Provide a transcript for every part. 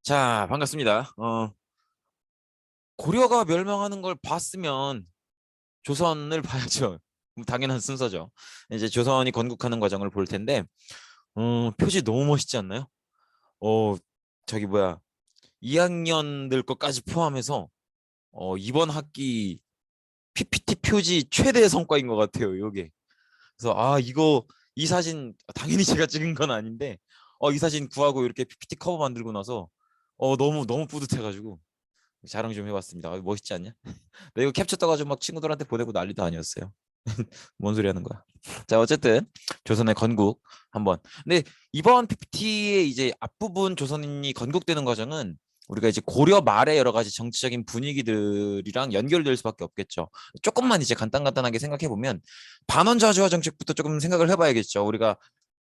자, 반갑습니다. 고려가 멸망하는 걸 봤으면 조선을 봐야죠. 당연한 순서죠. 이제 조선이 건국하는 과정을 볼 텐데, 표지 너무 멋있지 않나요? 어, 저기 뭐야, 2학년들 것까지 포함해서 이번 학기 PPT 표지 최대 성과인 것 같아요. 이게. 그래서 이거 이 사진 당연히 제가 찍은 건 아닌데, 이 사진 구하고 이렇게 PPT 커버 만들고 나서 너무 너무 뿌듯해가지고. 자랑 좀 해봤습니다. 멋있지 않냐? 나 이거 캡처 떠가지고 막 친구들한테 보내고 난리도 아니었어요. 뭔 소리 하는 거야? 자, 어쨌든 조선의 건국 한번. 근데 이번 PPT의 이제 앞부분 조선이 건국되는 과정은 우리가 이제 고려 말의 여러 가지 정치적인 분위기들이랑 연결될 수밖에 없겠죠. 조금만 이제 간단하게 생각해 보면 반원자주화 정책부터 조금 생각을 해봐야겠죠. 우리가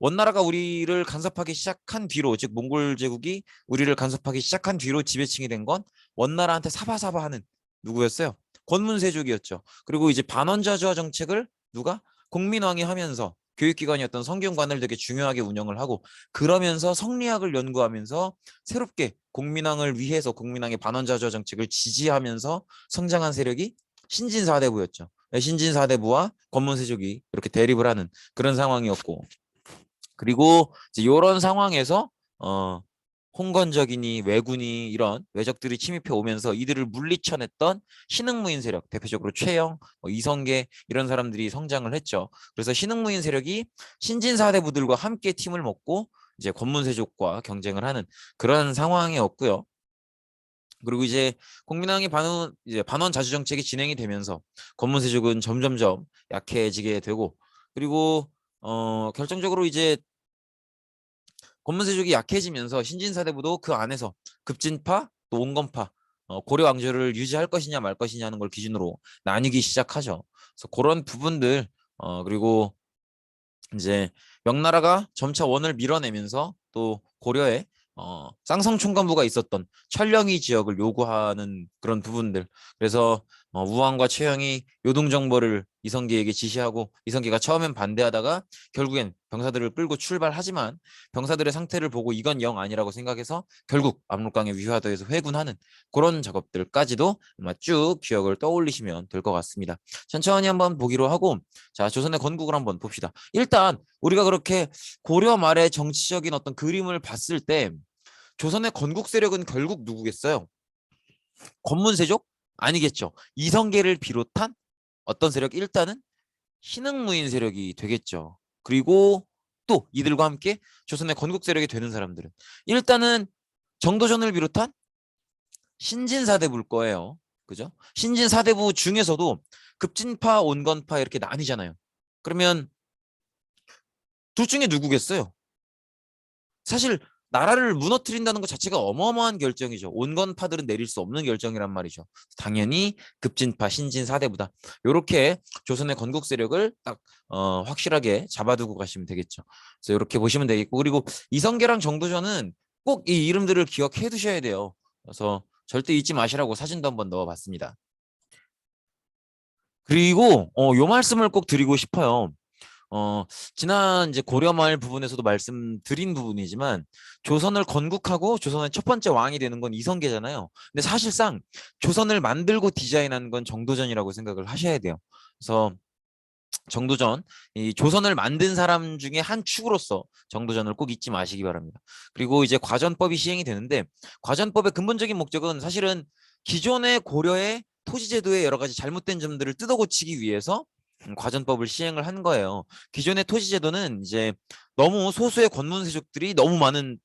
원나라가 우리를 간섭하기 시작한 뒤로, 즉 몽골 제국이 우리를 간섭하기 시작한 뒤로 지배층이 된 건 원나라한테 사바사바하는 누구였어요? 권문세족이었죠. 그리고 이제 반원자주화 정책을 누가? 공민왕이 하면서 교육기관이었던 성균관을 되게 중요하게 운영을 하고, 그러면서 성리학을 연구하면서 새롭게 공민왕을 위해서 공민왕의 반원자주화 정책을 지지하면서 성장한 세력이 신진사대부였죠. 신진사대부와 권문세족이 이렇게 대립을 하는 그런 상황이었고, 그리고 이제 이런 상황에서 홍건적이니 왜군이 이런 외적들이 침입해 오면서 이들을 물리쳐냈던 신흥무인 세력, 대표적으로 최영, 이성계 이런 사람들이 성장을 했죠. 그래서 신흥무인 세력이 신진사대부들과 함께 팀을 먹고 이제 권문세족과 경쟁을 하는 그런 상황이었고요. 그리고 이제 국민당의 반원 자주 정책이 진행이 되면서 권문세족은 점점점 약해지게 되고, 그리고 결정적으로 이제 권문세족이 약해지면서 신진사대부도 그 안에서 급진파 또 온건파, 고려 왕조를 유지할 것이냐 말 것이냐 하는 걸 기준으로 나뉘기 시작하죠. 그래서 그런 부분들, 그리고 이제 명나라가 점차 원을 밀어내면서 또 고려에 쌍성총관부가 있었던 철령이 지역을 요구하는 그런 부분들. 그래서 우왕과 최영이 요동정벌을 이성계에게 지시하고, 이성계가 처음엔 반대하다가 결국엔 병사들을 끌고 출발하지만 병사들의 상태를 보고 이건 영 아니라고 생각해서 결국 압록강의 위화도에서 회군하는 그런 작업들까지도 아마 쭉 기억을 떠올리시면 될 것 같습니다. 천천히 한번 보기로 하고, 자, 조선의 건국을 한번 봅시다. 일단 우리가 그렇게 고려 말의 정치적인 어떤 그림을 봤을 때 조선의 건국 세력은 결국 누구겠어요? 권문세족? 아니겠죠. 이성계를 비롯한 어떤 세력? 일단은 신흥무인 세력이 되겠죠. 그리고 또 이들과 함께 조선의 건국 세력이 되는 사람들은 일단은 정도전을 비롯한 신진사대부일 거예요. 그죠? 신진사대부 중에서도 급진파, 온건파 이렇게 나뉘잖아요. 그러면 둘 중에 누구겠어요? 사실 나라를 무너뜨린다는 것 자체가 어마어마한 결정이죠. 온건파들은 내릴 수 없는 결정이란 말이죠. 당연히 급진파, 신진사대부다. 이렇게 조선의 건국 세력을 딱 확실하게 잡아두고 가시면 되겠죠. 그래서 이렇게 보시면 되겠고, 그리고 이성계랑 정도전은 꼭 이 이름들을 기억해 두셔야 돼요. 그래서 절대 잊지 마시라고 사진도 한번 넣어봤습니다. 그리고 요 말씀을 꼭 드리고 싶어요. 어, 지난 이제 고려말 부분에서도 말씀드린 부분이지만 조선을 건국하고 조선의 첫 번째 왕이 되는 건 이성계잖아요. 근데 사실상 조선을 만들고 디자인한 건 정도전이라고 생각을 하셔야 돼요. 그래서 정도전, 이 조선을 만든 사람 중에 한 축으로서 정도전을 꼭 잊지 마시기 바랍니다. 그리고 이제 과전법이 시행이 되는데, 과전법의 근본적인 목적은 사실은 기존의 고려의 토지제도의 여러 가지 잘못된 점들을 뜯어고치기 위해서 과전법을 시행을 한 거예요. 기존의 토지제도는 이제 너무 소수의 권문세족들이 너무 많은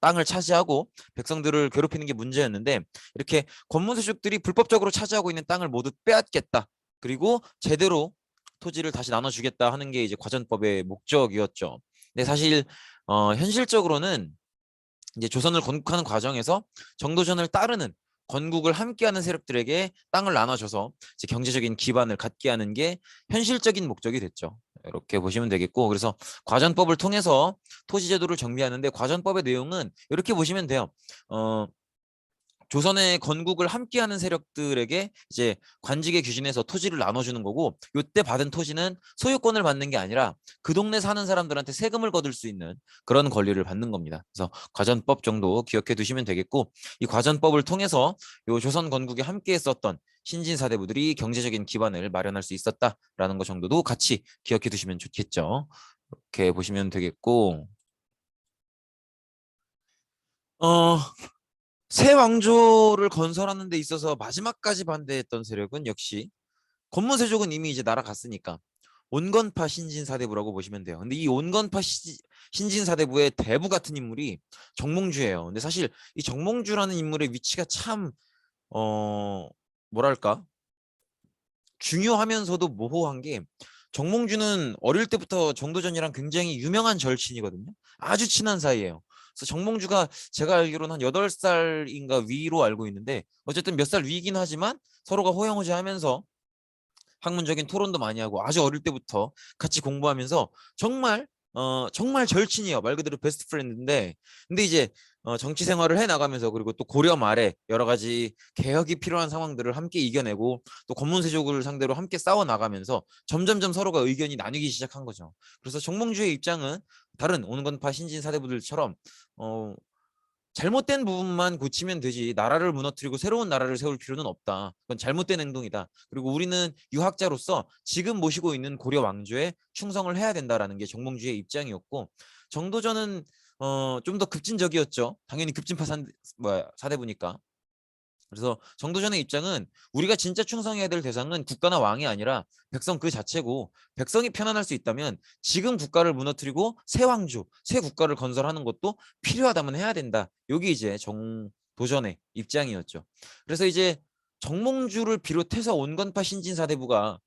땅을 차지하고 백성들을 괴롭히는 게 문제였는데, 이렇게 권문세족들이 불법적으로 차지하고 있는 땅을 모두 빼앗겠다. 그리고 제대로 토지를 다시 나눠주겠다 하는 게 이제 과전법의 목적이었죠. 근데 사실 현실적으로는 이제 조선을 건국하는 과정에서 정도전을 따르는 건국을 함께하는 세력들에게 땅을 나눠줘서 이제 경제적인 기반을 갖게 하는 게 현실적인 목적이 됐죠. 이렇게 보시면 되겠고, 그래서 과전법을 통해서 토지제도를 정비하는데 과전법의 내용은 이렇게 보시면 돼요. 어, 조선의 건국을 함께하는 세력들에게 이제 관직의 규진에서 토지를 나눠주는 거고, 요때 받은 토지는 소유권을 받는 게 아니라 그 동네 사는 사람들한테 세금을 거둘 수 있는 그런 권리를 받는 겁니다. 그래서 과전법 정도 기억해 두시면 되겠고, 이 과전법을 통해서 요 조선 건국에 함께 했었던 신진 사대부들이 경제적인 기반을 마련할 수 있었다라는 것 정도도 같이 기억해 두시면 좋겠죠. 이렇게 보시면 되겠고, 어, 새 왕조를 건설하는 데 있어서 마지막까지 반대했던 세력은 역시 권문세족은 이미 이제 날아갔으니까 온건파 신진사대부라고 보시면 돼요. 근데 이 온건파 신진사대부의 대부 같은 인물이 정몽주예요. 근데 사실 이 정몽주라는 인물의 위치가 참 뭐랄까 중요하면서도 모호한 게, 정몽주는 어릴 때부터 정도전이랑 굉장히 유명한 절친이거든요. 아주 친한 사이예요. 그래서 정몽주가 제가 알기로는 한 8살인가 위로 알고 있는데, 어쨌든 몇 살 위이긴 하지만 서로가 호영호재하면서 학문적인 토론도 많이 하고 아주 어릴 때부터 같이 공부하면서 정말 절친이에요. 말 그대로 베스트 프렌드인데, 근데 이제 정치 생활을 해 나가면서, 그리고 또 고려 말에 여러 가지 개혁이 필요한 상황들을 함께 이겨내고 또 권문세족을 상대로 함께 싸워 나가면서 점점점 서로가 의견이 나뉘기 시작한 거죠. 그래서 정몽주의 입장은 다른 온건파 신진 사대부들처럼 어, 잘못된 부분만 고치면 되지 나라를 무너뜨리고 새로운 나라를 세울 필요는 없다. 그건 잘못된 행동이다. 그리고 우리는 유학자로서 지금 모시고 있는 고려 왕조에 충성을 해야 된다라는 게 정몽주의 입장이었고, 정도전은 좀 더 급진적이었죠. 당연히 급진파 사대부니까. 그래서 정도전의 입장은 우리가 진짜 충성해야 될 대상은 국가나 왕이 아니라 백성 그 자체고, 백성이 편안할 수 있다면 지금 국가를 무너뜨리고 새 왕조, 새 국가를 건설하는 것도 필요하다면 해야 된다. 여기 이제 정도전의 입장이었죠. 그래서 이제 정몽주를 비롯해서 온건파 신진사대부가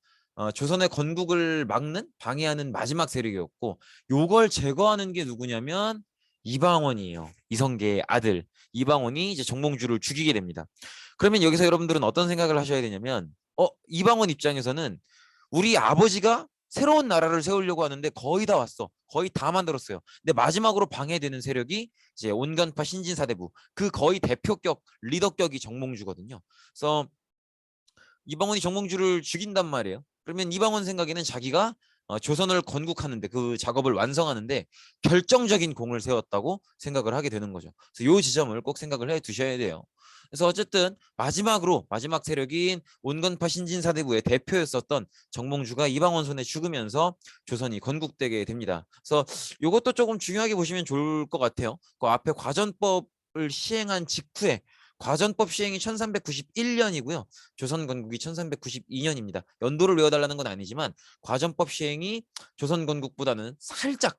조선의 건국을 막는 방해하는 마지막 세력이었고, 요걸 제거하는 게 누구냐면 이방원이에요. 이성계의 아들 이방원이 이제 정몽주를 죽이게 됩니다. 그러면 여기서 여러분들은 어떤 생각을 하셔야 되냐면, 이방원 입장에서는 우리 아버지가 새로운 나라를 세우려고 하는데 거의 다 왔어. 거의 다 만들었어요. 근데 마지막으로 방해되는 세력이 이제 온건파 신진사대부, 그 거의 대표격 리더격이 정몽주거든요. 그래서 이방원이 정몽주를 죽인단 말이에요. 그러면 이방원 생각에는 자기가 조선을 건국하는데, 그 작업을 완성하는데 결정적인 공을 세웠다고 생각을 하게 되는 거죠. 그래서 이 지점을 꼭 생각을 해 두셔야 돼요. 그래서 어쨌든 마지막 세력인 온건파 신진사대부의 대표였었던 정몽주가 이방원 손에 죽으면서 조선이 건국되게 됩니다. 그래서 이것도 조금 중요하게 보시면 좋을 것 같아요. 그 앞에 과전법을 시행한 직후에, 과전법 시행이 1391년이고요. 조선 건국이 1392년입니다. 연도를 외워달라는 건 아니지만 과전법 시행이 조선 건국보다는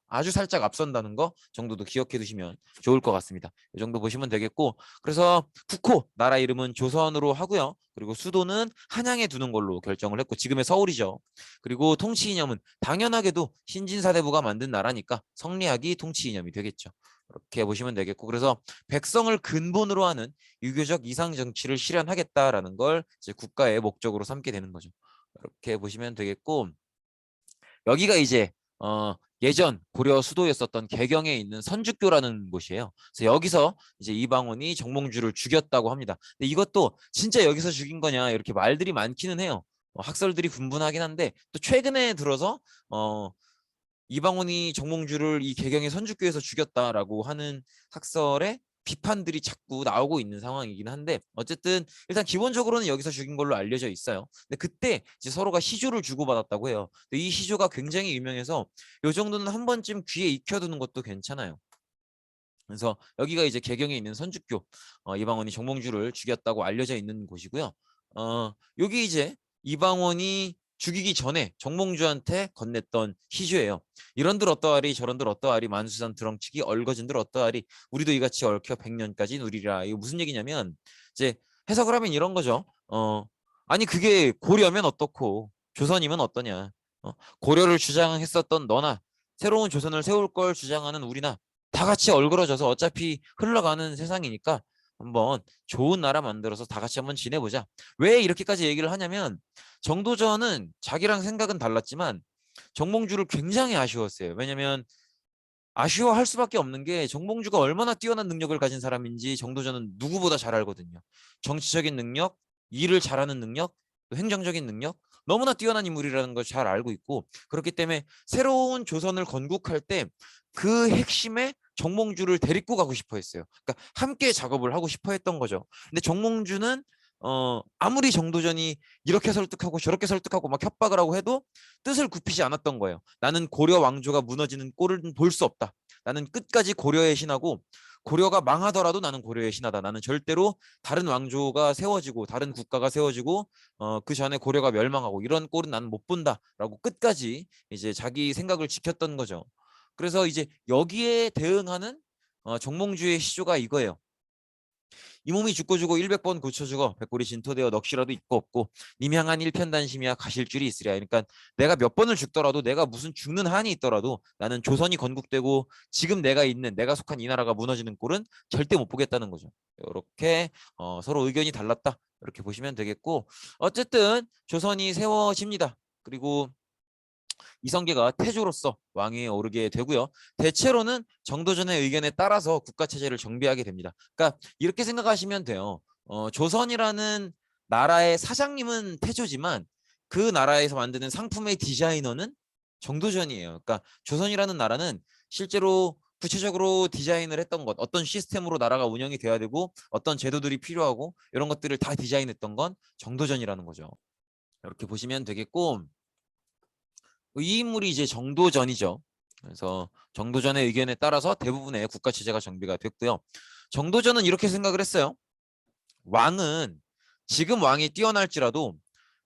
아주 살짝 앞선다는 거 정도도 기억해 두시면 좋을 것 같습니다. 이 정도 보시면 되겠고, 그래서 국호 나라 이름은 조선으로 하고요. 그리고 수도는 한양에 두는 걸로 결정을 했고, 지금의 서울이죠. 그리고 통치 이념은 당연하게도 신진사대부가 만든 나라니까 성리학이 통치 이념이 되겠죠. 이렇게 보시면 되겠고, 그래서 백성을 근본으로 하는 유교적 이상 정치를 실현하겠다라는 걸 이제 국가의 목적으로 삼게 되는 거죠. 이렇게 보시면 되겠고, 여기가 이제 예전 고려 수도였었던 개경에 있는 선주교라는 곳이에요. 그래서 여기서 이제 이방원이 정몽주를 죽였다고 합니다. 근데 이것도 진짜 여기서 죽인 거냐 이렇게 말들이 많기는 해요. 학설들이 분분하긴 한데, 또 최근에 들어서 이방원이 정몽주를 이 개경의 선주교에서 죽였다라고 하는 학설에 비판들이 자꾸 나오고 있는 상황이긴 한데, 어쨌든 일단 기본적으로는 여기서 죽인 걸로 알려져 있어요. 근데 그때 이제 서로가 시조를 주고받았다고 해요. 근데 이 시조가 굉장히 유명해서 요 정도는 한 번쯤 귀에 익혀두는 것도 괜찮아요. 그래서 여기가 이제 개경에 있는 선주교, 이방원이 정몽주를 죽였다고 알려져 있는 곳이고요. 여기 이제 이방원이 죽이기 전에 정몽주한테 건넸던 시주예요. 이런들 어떠하리 저런들 어떠하리 만수산 드렁치기 얼거진들 어떠하리 우리도 이같이 얽혀 100년까지 누리라. 이거 무슨 얘기냐면, 이제 해석을 하면 이런 거죠. 아니 그게 고려면 어떻고 조선이면 어떠냐. 고려를 주장했었던 너나 새로운 조선을 세울 걸 주장하는 우리나 다 같이 얼그러져서 어차피 흘러가는 세상이니까 한번 좋은 나라 만들어서 다 같이 한번 지내보자. 왜 이렇게까지 얘기를 하냐면, 정도전은 자기랑 생각은 달랐지만 정몽주를 굉장히 아쉬웠어요. 왜냐면 아쉬워할 수밖에 없는 게 정몽주가 얼마나 뛰어난 능력을 가진 사람인지 정도전은 누구보다 잘 알거든요. 정치적인 능력, 일을 잘하는 능력, 또 행정적인 능력, 너무나 뛰어난 인물이라는 걸 잘 알고 있고, 그렇기 때문에 새로운 조선을 건국할 때 그 핵심에 정몽주를 데리고 가고 싶어 했어요. 그러니까 함께 작업을 하고 싶어 했던 거죠. 근데 정몽주는 아무리 정도전이 이렇게 설득하고 저렇게 설득하고 막 협박을 하고 해도 뜻을 굽히지 않았던 거예요. 나는 고려 왕조가 무너지는 꼴은 볼 수 없다. 나는 끝까지 고려의 신하고, 고려가 망하더라도 나는 고려의 신하다. 나는 절대로 다른 왕조가 세워지고 다른 국가가 세워지고 그 전에 고려가 멸망하고 이런 꼴은 나는 못 본다라고 끝까지 이제 자기 생각을 지켰던 거죠. 그래서 이제 여기에 대응하는 정몽주의 시조가 이거예요. 이 몸이 죽고 주고 100번 고쳐 죽어 백골이 진토되어 넋이라도 있고 없고 님향한 일편단심이야 가실 줄이 있으랴. 그러니까 내가 몇 번을 죽더라도, 내가 무슨 죽는 한이 있더라도 나는 조선이 건국되고 지금 내가 속한 이 나라가 무너지는 꼴은 절대 못 보겠다는 거죠. 이렇게 서로 의견이 달랐다, 이렇게 보시면 되겠고, 어쨌든 조선이 세워집니다. 그리고 이성계가 태조로서 왕위에 오르게 되고요. 대체로는 정도전의 의견에 따라서 국가 체제를 정비하게 됩니다. 그러니까 이렇게 생각하시면 돼요. 조선이라는 나라의 사장님은 태조지만 그 나라에서 만드는 상품의 디자이너는 정도전이에요. 그러니까 조선이라는 나라는 실제로 구체적으로 디자인을 했던 것, 어떤 시스템으로 나라가 운영이 돼야 되고 어떤 제도들이 필요하고 이런 것들을 다 디자인했던 건 정도전이라는 거죠. 이렇게 보시면 되겠고, 이 인물이 이제 정도전이죠. 그래서 정도전의 의견에 따라서 대부분의 국가 체제가 정비가 됐고요. 정도전은 이렇게 생각을 했어요. 왕은 지금 왕이 뛰어날지라도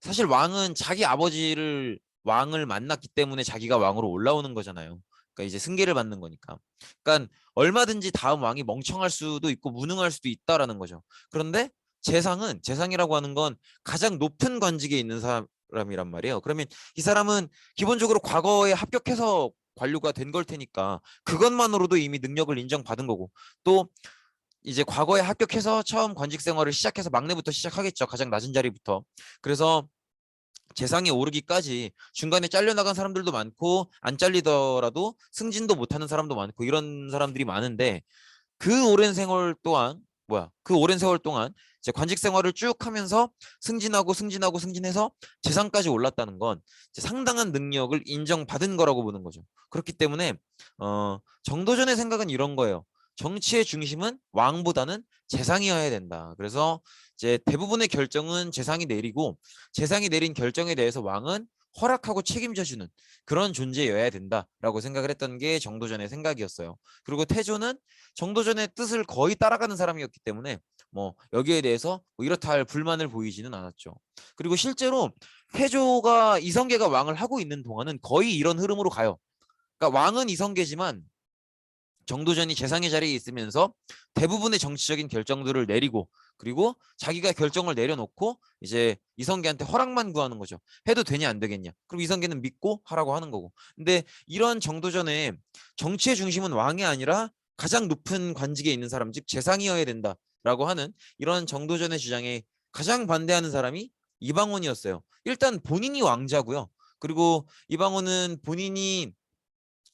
사실 왕은 자기 아버지를 왕을 만났기 때문에 자기가 왕으로 올라오는 거잖아요. 그러니까 이제 승계를 받는 거니까. 그러니까 얼마든지 다음 왕이 멍청할 수도 있고 무능할 수도 있다라는 거죠. 그런데 재상이라고 하는 건 가장 높은 관직에 있는 사람이란 말이에요. 그러면 이 사람은 기본적으로 과거에 합격해서 관료가 된 걸 테니까 그것만으로도 이미 능력을 인정받은 거고, 또 이제 과거에 합격해서 처음 관직 생활을 시작해서 막내부터 시작하겠죠. 가장 낮은 자리부터. 그래서 재상에 오르기까지 중간에 잘려나간 사람들도 많고 안 잘리더라도 승진도 못하는 사람도 많고 이런 사람들이 많은데, 그 오랜 세월 동안 이제 관직 생활을 쭉 하면서 승진해서 재상까지 올랐다는 건 이제 상당한 능력을 인정받은 거라고 보는 거죠. 그렇기 때문에 정도전의 생각은 이런 거예요. 정치의 중심은 왕보다는 재상이어야 된다. 그래서 이제 대부분의 결정은 재상이 내리고, 재상이 내린 결정에 대해서 왕은 허락하고 책임져주는 그런 존재여야 된다라고 생각을 했던 게 정도전의 생각이었어요. 그리고 태조는 정도전의 뜻을 거의 따라가는 사람이었기 때문에 뭐 여기에 대해서 뭐 이렇다 할 불만을 보이지는 않았죠. 그리고 실제로 태조가 이성계가 왕을 하고 있는 동안은 거의 이런 흐름으로 가요. 그러니까 왕은 이성계지만 정도전이 재상의 자리에 있으면서 대부분의 정치적인 결정들을 내리고, 그리고 자기가 결정을 내려놓고 이제 이성계한테 허락만 구하는 거죠. 해도 되냐 안 되겠냐. 그럼 이성계는 믿고 하라고 하는 거고. 근데 이런 정도전에 정치의 중심은 왕이 아니라 가장 높은 관직에 있는 사람, 즉 재상이어야 된다라고 하는 이런 정도전의 주장에 가장 반대하는 사람이 이방원이었어요. 일단 본인이 왕자고요. 그리고 이방원은 본인이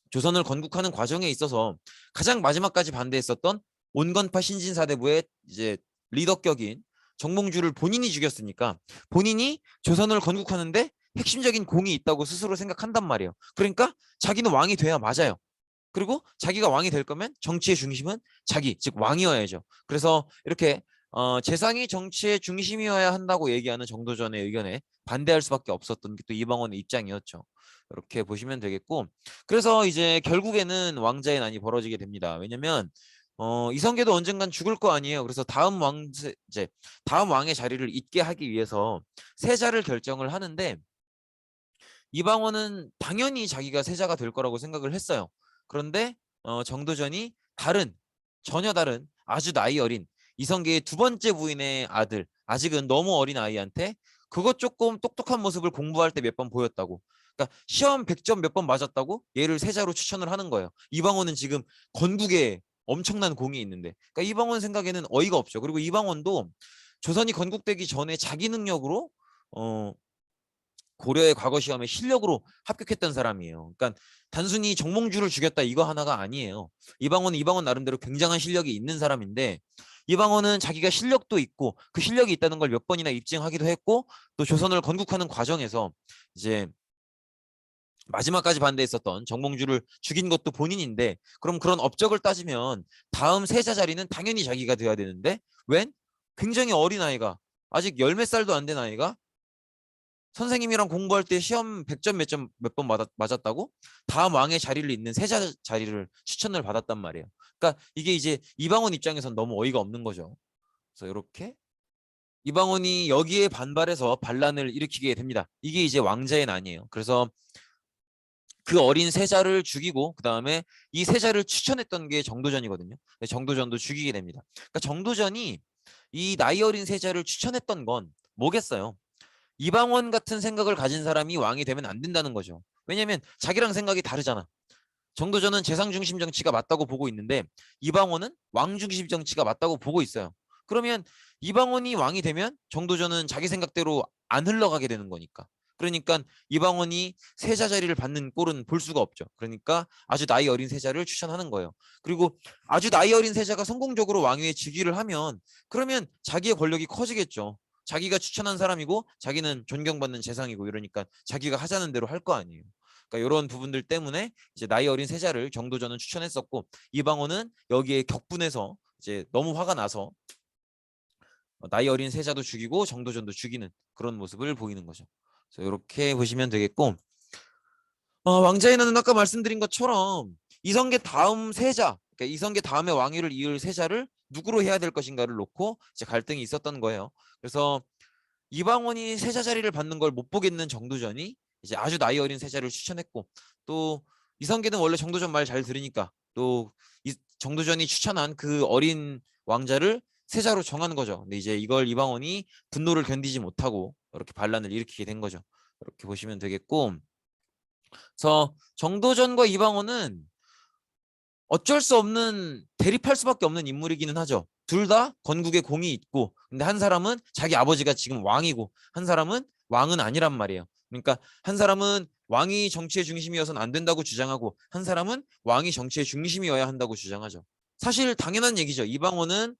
조선을 건국하는 과정에 있어서 가장 마지막까지 반대했었던 온건파 신진사대부의 이제 리더격인 정몽주를 본인이 죽였으니까 본인이 조선을 건국하는데 핵심적인 공이 있다고 스스로 생각한단 말이에요. 그러니까 자기는 왕이 돼야 맞아요. 그리고 자기가 왕이 될 거면 정치의 중심은 자기, 즉 왕이어야죠. 그래서 이렇게 재상이 정치의 중심이어야 한다고 얘기하는 정도전의 의견에 반대할 수밖에 없었던 게 또 이방원의 입장이었죠. 이렇게 보시면 되겠고, 그래서 이제 결국에는 왕자의 난이 벌어지게 됩니다. 왜냐면 이성계도 언젠간 죽을 거 아니에요. 그래서 다음 왕의 자리를 잇게 하기 위해서 세자를 결정을 하는데, 이방원은 당연히 자기가 세자가 될 거라고 생각을 했어요. 그런데 정도전이 전혀 다른 아주 나이 어린 이성계의 두 번째 부인의 아들, 아직은 너무 어린 아이한테 그것 조금 똑똑한 모습을 공부할 때 몇 번 보였다고. 그러니까 시험 100점 몇 번 맞았다고 얘를 세자로 추천을 하는 거예요. 이방원은 지금 건국에 엄청난 공이 있는데. 그러니까 이방원 생각에는 어이가 없죠. 그리고 이방원도 조선이 건국되기 전에 자기 능력으로 어, 고려의 과거 시험에 실력으로 합격했던 사람이에요. 그러니까 단순히 정몽주를 죽였다 이거 하나가 아니에요. 이방원은 이방원 나름대로 굉장한 실력이 있는 사람인데 이방원은 자기가 실력도 있고 그 실력이 있다는 걸 몇 번이나 입증하기도 했고 또 조선을 건국하는 과정에서 이제 마지막까지 반대했었던 정몽주를 죽인 것도 본인인데 그럼 그런 업적을 따지면 다음 세자 자리는 당연히 자기가 돼야 되는데 웬? 굉장히 어린 아이가 아직 열 몇 살도 안 된 아이가 선생님이랑 공부할 때 시험 100점 몇 번 맞았다고 다음 왕의 자리를 잇는 세자 자리를 추천을 받았단 말이에요. 그러니까 이게 이제 이방원 입장에선 너무 어이가 없는 거죠. 그래서 이렇게 이방원이 여기에 반발해서 반란을 일으키게 됩니다. 이게 이제 왕자의 난이에요. 그래서 그 어린 세자를 죽이고 그 다음에 이 세자를 추천했던 게 정도전이거든요. 정도전도 죽이게 됩니다. 그러니까 정도전이 이 나이 어린 세자를 추천했던 건 뭐겠어요? 이방원 같은 생각을 가진 사람이 왕이 되면 안 된다는 거죠. 왜냐하면 자기랑 생각이 다르잖아. 정도전은 재상 중심 정치가 맞다고 보고 있는데 이방원은 왕 중심 정치가 맞다고 보고 있어요. 그러면 이방원이 왕이 되면 정도전은 자기 생각대로 안 흘러가게 되는 거니까. 그러니까 이방원이 세자 자리를 받는 꼴은 볼 수가 없죠. 그러니까 아주 나이 어린 세자를 추천하는 거예요. 그리고 아주 나이 어린 세자가 성공적으로 왕위에 즉위를 하면 그러면 자기의 권력이 커지겠죠. 자기가 추천한 사람이고 자기는 존경받는 재상이고 이러니까 자기가 하자는 대로 할 거 아니에요. 그러니까 이런 부분들 때문에 이제 나이 어린 세자를 정도전은 추천했었고 이방원은 여기에 격분해서 이제 너무 화가 나서 나이 어린 세자도 죽이고 정도전도 죽이는 그런 모습을 보이는 거죠. 그래서 이렇게 보시면 되겠고 왕자의 난은 아까 말씀드린 것처럼 이성계 다음 세자, 그러니까 이성계 다음에 왕위를 이을 세자를 누구로 해야 될 것인가를 놓고 이제 갈등이 있었던 거예요. 그래서 이방원이 세자 자리를 받는 걸 못 보겠는 정도전이 이제 아주 나이 어린 세자를 추천했고 또 이성계는 원래 정도전 말 잘 들으니까 또 정도전이 추천한 그 어린 왕자를 세자로 정하는 거죠. 근데 이제 이걸 이방원이 분노를 견디지 못하고 이렇게 반란을 일으키게 된 거죠. 이렇게 보시면 되겠고 그래서 정도전과 이방원은 어쩔 수 없는 대립할 수밖에 없는 인물이기는 하죠. 둘 다 건국에 공이 있고 근데 한 사람은 자기 아버지가 지금 왕이고 한 사람은 왕은 아니란 말이에요. 그러니까 한 사람은 왕이 정치의 중심이어서는 안 된다고 주장하고 한 사람은 왕이 정치의 중심이어야 한다고 주장하죠. 사실 당연한 얘기죠. 이방원은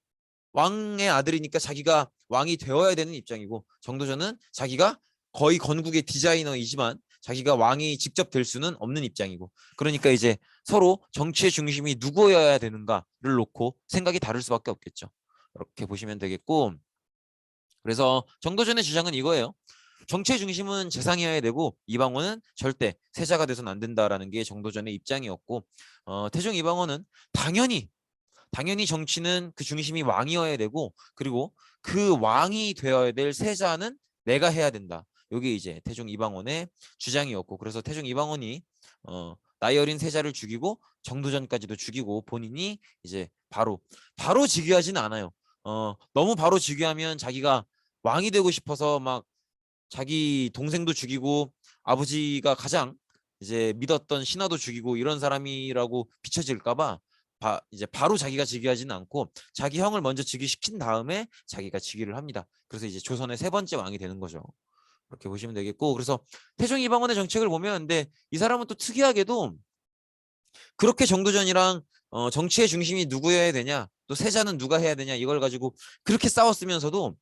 왕의 아들이니까 자기가 왕이 되어야 되는 입장이고 정도전은 자기가 거의 건국의 디자이너이지만 자기가 왕이 직접 될 수는 없는 입장이고 그러니까 이제 서로 정치의 중심이 누구여야 되는가를 놓고 생각이 다를 수밖에 없겠죠. 이렇게 보시면 되겠고 그래서 정도전의 주장은 이거예요. 정치의 중심은 재상이어야 되고 이방원은 절대 세자가 돼서는 안 된다라는 게 정도전의 입장이었고 태종 이방원은 당연히 정치는 그 중심이 왕이어야 되고 그리고 그 왕이 되어야 될 세자는 내가 해야 된다. 이게 이제 태종 이방원의 주장이었고 그래서 태종 이방원이 나이 어린 세자를 죽이고 정도전까지도 죽이고 본인이 이제 바로 즉위하지는 않아요. 너무 바로 즉위하면 자기가 왕이 되고 싶어서 막 자기 동생도 죽이고 아버지가 가장 이제 믿었던 신하도 죽이고 이런 사람이라고 비춰질까봐 이제 바로 자기가 즉위하지는 않고 자기 형을 먼저 즉위시킨 다음에 자기가 즉위를 합니다. 그래서 이제 조선의 세 번째 왕이 되는 거죠. 그렇게 보시면 되겠고 그래서 태종 이방원의 정책을 보면 근데 이 사람은 또 특이하게도 그렇게 정도전이랑 정치의 중심이 누구여야 되냐 또 세자는 누가 해야 되냐 이걸 가지고 그렇게 싸웠으면서도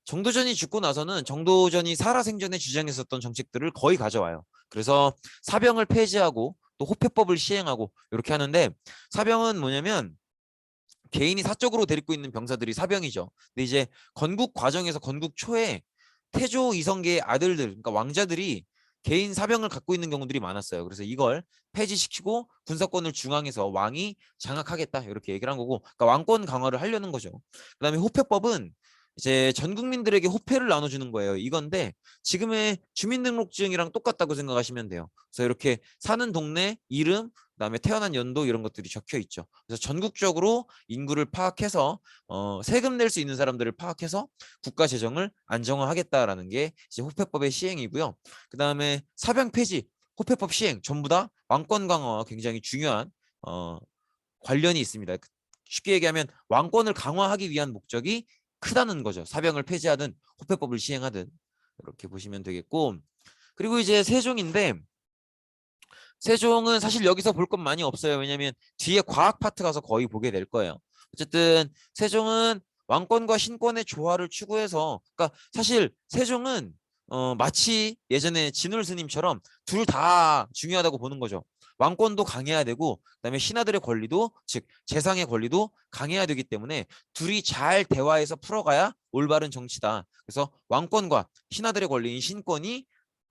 정도전이 죽고 나서는 정도전이 살아생전에 주장했었던 정책들을 거의 가져와요. 그래서 사병을 폐지하고 또 호패법을 시행하고 이렇게 하는데 사병은 뭐냐면 개인이 사적으로 데리고 있는 병사들이 사병이죠. 근데 이제 건국 과정에서 건국 초에 태조 이성계의 아들들 그러니까 왕자들이 개인 사병을 갖고 있는 경우들이 많았어요. 그래서 이걸 폐지시키고 군사권을 중앙에서 왕이 장악하겠다 이렇게 얘기를 한 거고 그러니까 왕권 강화를 하려는 거죠. 그다음에 호패법은 이제 전 국민들에게 호패를 나눠주는 거예요. 이건데 지금의 주민등록증이랑 똑같다고 생각하시면 돼요. 그래서 이렇게 사는 동네 이름, 그다음에 태어난 연도 이런 것들이 적혀 있죠. 그래서 전국적으로 인구를 파악해서 세금 낼 수 있는 사람들을 파악해서 국가 재정을 안정화하겠다라는 게 이제 호패법의 시행이고요. 그다음에 사병 폐지, 호패법 시행 전부 다 왕권 강화와 굉장히 중요한 관련이 있습니다. 쉽게 얘기하면 왕권을 강화하기 위한 목적이 크다는 거죠. 사병을 폐지하든 호패법을 시행하든 이렇게 보시면 되겠고 그리고 이제 세종인데 세종은 사실 여기서 볼 건 많이 없어요. 왜냐면 뒤에 과학 파트 가서 거의 보게 될 거예요. 어쨌든 세종은 왕권과 신권의 조화를 추구해서, 그러니까 사실 세종은 마치 예전에 진울 스님처럼 둘 다 중요하다고 보는 거죠. 왕권도 강해야 되고 그다음에 신하들의 권리도, 즉 재상의 권리도 강해야 되기 때문에 둘이 잘 대화해서 풀어가야 올바른 정치다. 그래서 왕권과 신하들의 권리인 신권이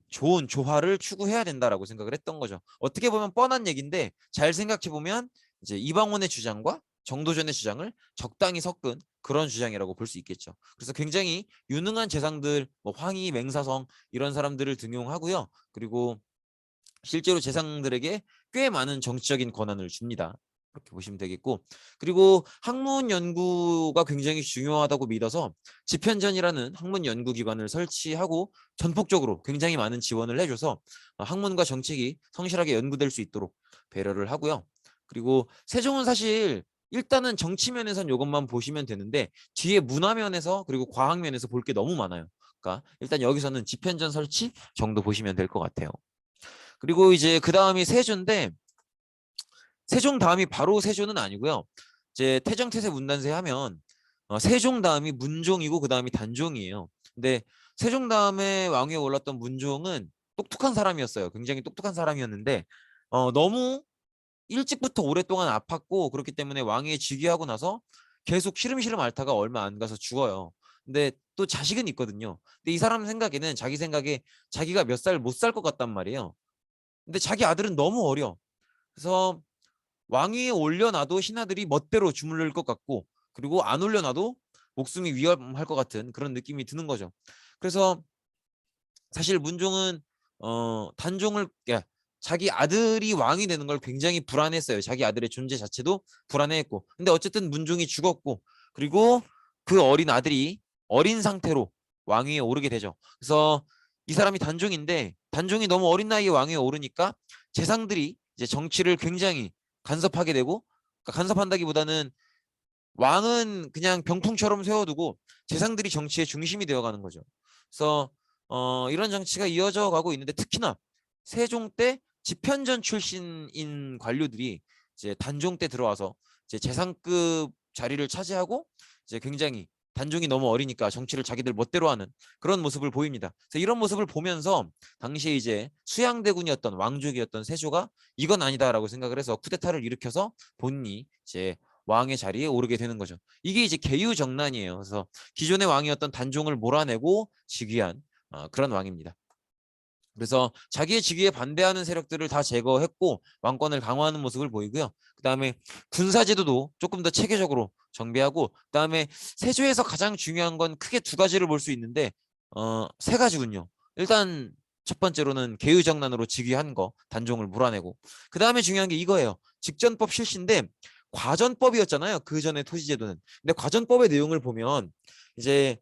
좋은 조화를 추구해야 된다라고 생각을 했던 거죠. 어떻게 보면 뻔한 얘기인데 잘 생각해 보면 이제 이방원의 주장과 정도전의 주장을 적당히 섞은 그런 주장이라고 볼 수 있겠죠. 그래서 굉장히 유능한 재상들, 뭐 황희, 맹사성 이런 사람들을 등용하고요. 그리고 실제로 재상들에게 꽤 많은 정치적인 권한을 줍니다. 그렇게 보시면 되겠고, 그리고 학문 연구가 굉장히 중요하다고 믿어서 집현전이라는 학문 연구 기관을 설치하고 전폭적으로 굉장히 많은 지원을 해줘서 학문과 정책이 성실하게 연구될 수 있도록 배려를 하고요. 그리고 세종은 사실 일단은 정치 면에선 이것만 보시면 되는데 뒤에 문화 면에서 그리고 과학 면에서 볼 게 너무 많아요. 그러니까 일단 여기서는 집현전 설치 정도 보시면 될 것 같아요. 그리고 이제 그 다음이 세조인데 세종 다음이 바로 세조는 아니고요. 이제 태정태세 문단세 하면 세종 다음이 문종이고 그 다음이 단종이에요. 근데 세종 다음에 왕위에 올랐던 문종은 똑똑한 사람이었어요. 굉장히 똑똑한 사람이었는데 너무 일찍부터 오랫동안 아팠고 그렇기 때문에 왕위에 즉위하고 나서 계속 시름시름 앓다가 얼마 안 가서 죽어요. 근데 또 자식은 있거든요. 근데 이 사람 생각에는 자기 생각에 자기가 몇 살 못 살 것 같단 말이에요. 근데 자기 아들은 너무 어려. 그래서 왕위에 올려놔도 신하들이 멋대로 주물를 것 같고 그리고 안 올려놔도 목숨이 위험할 것 같은 그런 느낌이 드는 거죠. 그래서 사실 문종은 단종을 자기 아들이 왕이 되는 걸 굉장히 불안했어요. 자기 아들의 존재 자체도 불안해했고. 근데 어쨌든 문종이 죽었고 그리고 그 어린 아들이 어린 상태로 왕위에 오르게 되죠. 그래서 이 사람이 단종인데 단종이 너무 어린 나이에 왕위에 오르니까 재상들이 이제 정치를 굉장히 간섭하게 되고, 그러니까 간섭한다기보다는 왕은 그냥 병풍처럼 세워두고 재상들이 정치의 중심이 되어가는 거죠. 그래서 이런 정치가 이어져 가고 있는데 특히나 세종 때 집현전 출신인 관료들이 이제 단종 때 들어와서 이제 재상급 자리를 차지하고 이제 굉장히 단종이 너무 어리니까 정치를 자기들 멋대로 하는 그런 모습을 보입니다. 그래서 이런 모습을 보면서 당시에 이제 수양대군이었던 왕족이었던 세조가 이건 아니다라고 생각을 해서 쿠데타를 일으켜서 본인이 이제 왕의 자리에 오르게 되는 거죠. 이게 이제 계유정난이에요. 그래서 기존의 왕이었던 단종을 몰아내고 즉위한 그런 왕입니다. 그래서 자기의 즉위에 반대하는 세력들을 다 제거했고 왕권을 강화하는 모습을 보이고요. 그다음에 군사제도도 조금 더 체계적으로 정비하고, 그다음에 세조에서 가장 중요한 건 크게 두 가지를 볼 수 있는데 세 가지군요. 일단 첫 번째로는 계유정난으로 즉위한 거, 단종을 몰아내고, 그다음에 중요한 게 이거예요. 직전법 실시인데 과전법이었잖아요. 그 전에 토지제도는. 근데 과전법의 내용을 보면 이제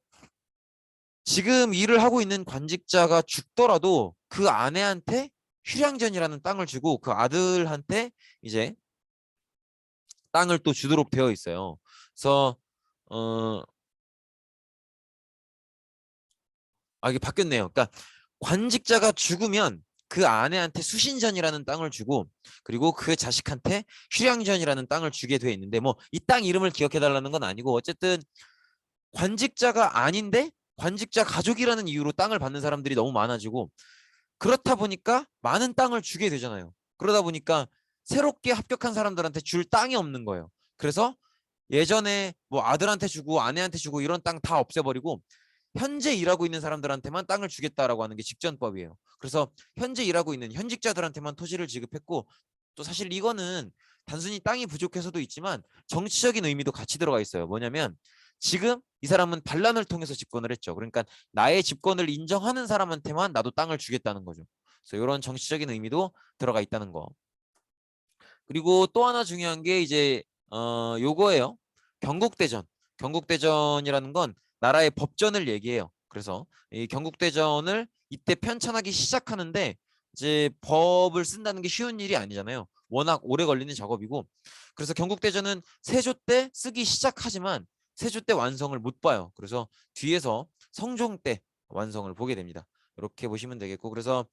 지금 일을 하고 있는 관직자가 죽더라도 그 아내한테 휴량전이라는 땅을 주고 그 아들한테 이제 땅을 또 주도록 되어 있어요. 그래서 어, 이게 바뀌었네요. 그러니까 관직자가 죽으면 그 아내한테 수신전이라는 땅을 주고 그리고 그 자식한테 휴량전이라는 땅을 주게 돼 있는데, 뭐 이 땅 이름을 기억해 달라는 건 아니고 어쨌든 관직자가 아닌데 관직자 가족이라는 이유로 땅을 받는 사람들이 너무 많아지고 그렇다 보니까 많은 땅을 주게 되잖아요. 그러다 보니까 새롭게 합격한 사람들한테 줄 땅이 없는 거예요. 그래서 예전에 뭐 아들한테 주고 아내한테 주고 이런 땅 다 없애버리고 현재 일하고 있는 사람들한테만 땅을 주겠다라고 하는 게 직전법이에요. 그래서 현재 일하고 있는 현직자들한테만 토지를 지급했고, 또 사실 이거는 단순히 땅이 부족해서도 있지만 정치적인 의미도 같이 들어가 있어요. 뭐냐면 지금 이 사람은 반란을 통해서 집권을 했죠. 그러니까 나의 집권을 인정하는 사람한테만 나도 땅을 주겠다는 거죠. 그래서 이런 정치적인 의미도 들어가 있다는 거. 그리고 또 하나 중요한 게 이제 요거예요. 경국대전. 경국대전이라는 건 나라의 법전을 얘기해요. 그래서 이 경국대전을 이때 편찬하기 시작하는데 이제 법을 쓴다는 게 쉬운 일이 아니잖아요. 워낙 오래 걸리는 작업이고, 그래서 경국대전은 세조 때 쓰기 시작하지만 세조 때 완성을 못 봐요. 그래서 뒤에서 성종 때 완성을 보게 됩니다. 이렇게 보시면 되겠고, 그래서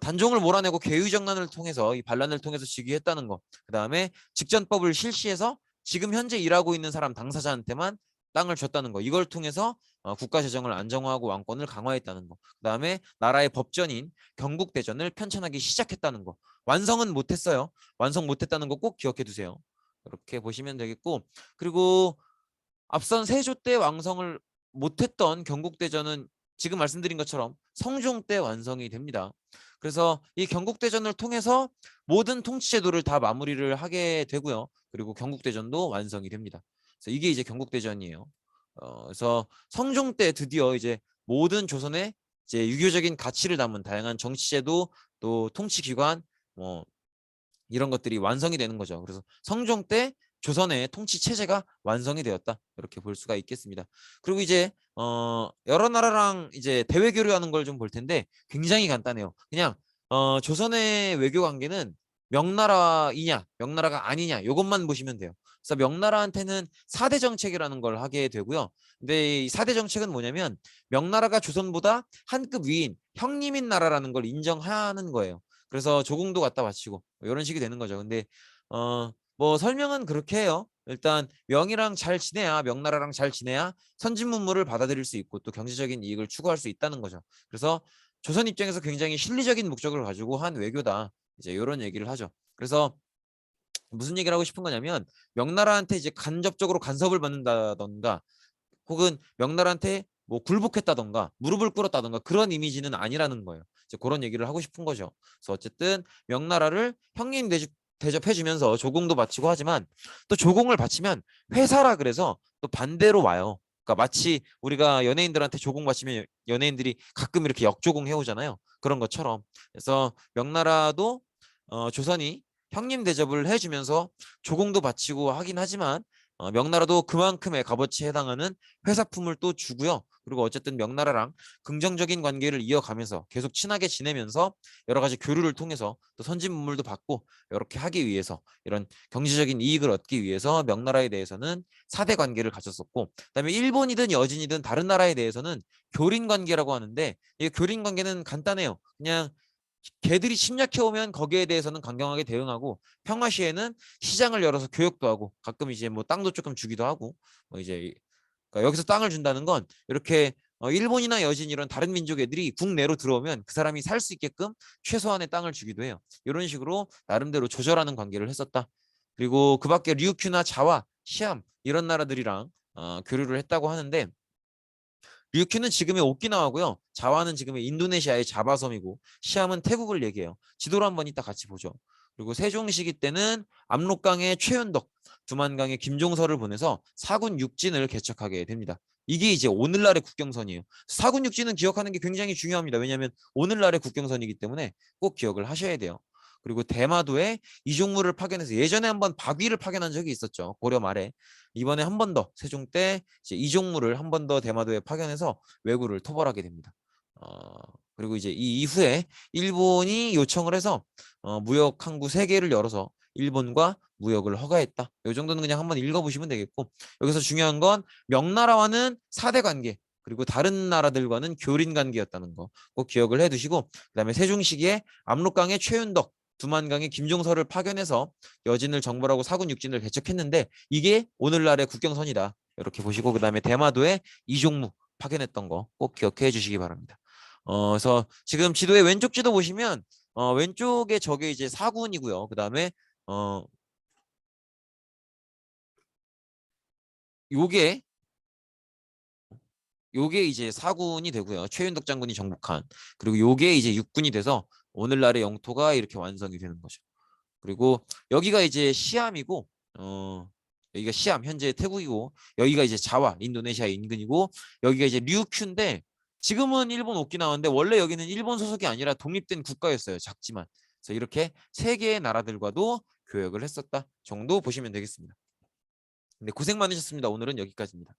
단종을 몰아내고 계유정난을 통해서 이 반란을 통해서 즉위했다는 거. 그다음에 직전법을 실시해서 지금 현재 일하고 있는 사람 당사자한테만 땅을 줬다는 거. 이걸 통해서 국가 재정을 안정화하고 왕권을 강화했다는 거. 그다음에 나라의 법전인 경국대전을 편찬하기 시작했다는 거. 완성은 못했어요. 완성 못했다는 거 꼭 기억해 두세요. 이렇게 보시면 되겠고, 그리고 앞선 세조 때 완성을 못했던 경국대전은 지금 말씀드린 것처럼 성종 때 완성이 됩니다. 그래서 이 경국대전을 통해서 모든 통치제도를 다 마무리를 하게 되고요. 그리고 경국대전도 완성이 됩니다. 그래서 이게 이제 경국대전이에요. 그래서 성종 때 드디어 이제 모든 조선의 이제 유교적인 가치를 담은 다양한 정치제도, 또 통치기관, 뭐 이런 것들이 완성이 되는 거죠. 그래서 성종 때 조선의 통치 체제가 완성이 되었다, 이렇게 볼 수가 있겠습니다. 그리고 이제 여러 나라랑 이제 대외 교류하는 걸 좀 볼 텐데 굉장히 간단해요. 그냥 조선의 외교 관계는 명나라이냐 명나라가 아니냐 이것만 보시면 돼요. 그래서 명나라한테는 4대 정책이라는 걸 하게 되고요. 근데 이 4대 정책은 뭐냐면 명나라가 조선보다 한 급 위인 형님인 나라라는 걸 인정하는 거예요. 그래서 조공도 갖다 바치고 이런 식이 되는 거죠. 근데 뭐 설명은 그렇게 해요. 일단 명이랑 잘 지내야, 명나라랑 잘 지내야 선진문물을 받아들일 수 있고 또 경제적인 이익을 추구할 수 있다는 거죠. 그래서 조선 입장에서 굉장히 실리적인 목적을 가지고 한 외교다, 이제 이런 얘기를 하죠. 그래서 무슨 얘기를 하고 싶은 거냐면 명나라한테 이제 간접적으로 간섭을 받는다던가 혹은 명나라한테 뭐 굴복했다던가 무릎을 꿇었다던가 그런 이미지는 아니라는 거예요. 이제 그런 얘기를 하고 싶은 거죠. 그래서 어쨌든 명나라를 형님 대접해주면서 조공도 바치고 하지만 또 조공을 바치면 회사라 그래서 또 반대로 와요. 그러니까 마치 우리가 연예인들한테 조공 바치면 연예인들이 가끔 이렇게 역조공 해오잖아요. 그런 것처럼. 그래서 명나라도 조선이 형님 대접을 해주면서 조공도 바치고 하긴 하지만 명나라도 그만큼의 값어치에 해당하는 회사품을 또 주고요. 그리고 어쨌든 명나라랑 긍정적인 관계를 이어가면서 계속 친하게 지내면서 여러 가지 교류를 통해서 또 선진문물도 받고 이렇게 하기 위해서, 이런 경제적인 이익을 얻기 위해서 명나라에 대해서는 4대 관계를 가졌었고, 그다음에 일본이든 여진이든 다른 나라에 대해서는 교린 관계라고 하는데, 이 교린 관계는 간단해요. 그냥 개들이 침략해 오면 거기에 대해서는 강경하게 대응하고, 평화 시에는 시장을 열어서 교역도 하고 가끔 이제 뭐 땅도 조금 주기도 하고, 이제 그러니까 여기서 땅을 준다는 건 이렇게 일본이나 여진 이런 다른 민족 애들이 국내로 들어오면 그 사람이 살 수 있게끔 최소한의 땅을 주기도 해요. 이런 식으로 나름대로 조절하는 관계를 했었다. 그리고 그 밖에 류큐나 자와, 시암 이런 나라들이랑 교류를 했다고 하는데, 류큐는 지금의 오키나와고요. 자와는 지금의 인도네시아의 자바섬이고, 시암은 태국을 얘기해요. 지도로 한번 이따 같이 보죠. 그리고 세종 시기 때는 압록강의 최윤덕, 두만강의 김종서를 보내서 사군 육진을 개척하게 됩니다. 이게 이제 오늘날의 국경선이에요. 사군 육진은 기억하는 게 굉장히 중요합니다. 왜냐하면 오늘날의 국경선이기 때문에 꼭 기억을 하셔야 돼요. 그리고 대마도에 이종무를 파견해서, 예전에 한번 박위를 파견한 적이 있었죠. 고려 말에. 이번에 한 번 더 세종 때 이제 이종무를 한 번 더 대마도에 파견해서 왜구를 토벌하게 됩니다. 그리고 이제 이 이후에 일본이 요청을 해서 무역 항구 3개를 열어서 일본과 무역을 허가했다. 이 정도는 그냥 한번 읽어보시면 되겠고, 여기서 중요한 건 명나라와는 4대 관계, 그리고 다른 나라들과는 교린 관계였다는 거 꼭 기억을 해두시고, 그다음에 세종 시기에 압록강의 최윤덕, 두만강의 김종서를 파견해서 여진을 정벌하고 사군 육진을 개척했는데 이게 오늘날의 국경선이다, 이렇게 보시고, 그다음에 대마도에 이종무 파견했던 거 꼭 기억해 주시기 바랍니다. 그래서 지금 지도의 왼쪽 지도 보시면 왼쪽에 저게 이제 사군이고요. 그다음에 요게 요게 이제 사군이 되고요. 최윤덕 장군이 정복한. 그리고 요게 이제 육군이 돼서 오늘날의 영토가 이렇게 완성이 되는 거죠. 그리고 여기가 이제 시암이고, 여기가 시암 현재 태국이고, 여기가 이제 자와 인도네시아 인근이고, 여기가 이제 류큐인데 지금은 일본 오키나와인데 원래 여기는 일본 소속이 아니라 독립된 국가였어요. 작지만. 그래서 이렇게 3개의 나라들과도 교역을 했었다 정도 보시면 되겠습니다. 근데 고생 많으셨습니다. 오늘은 여기까지입니다.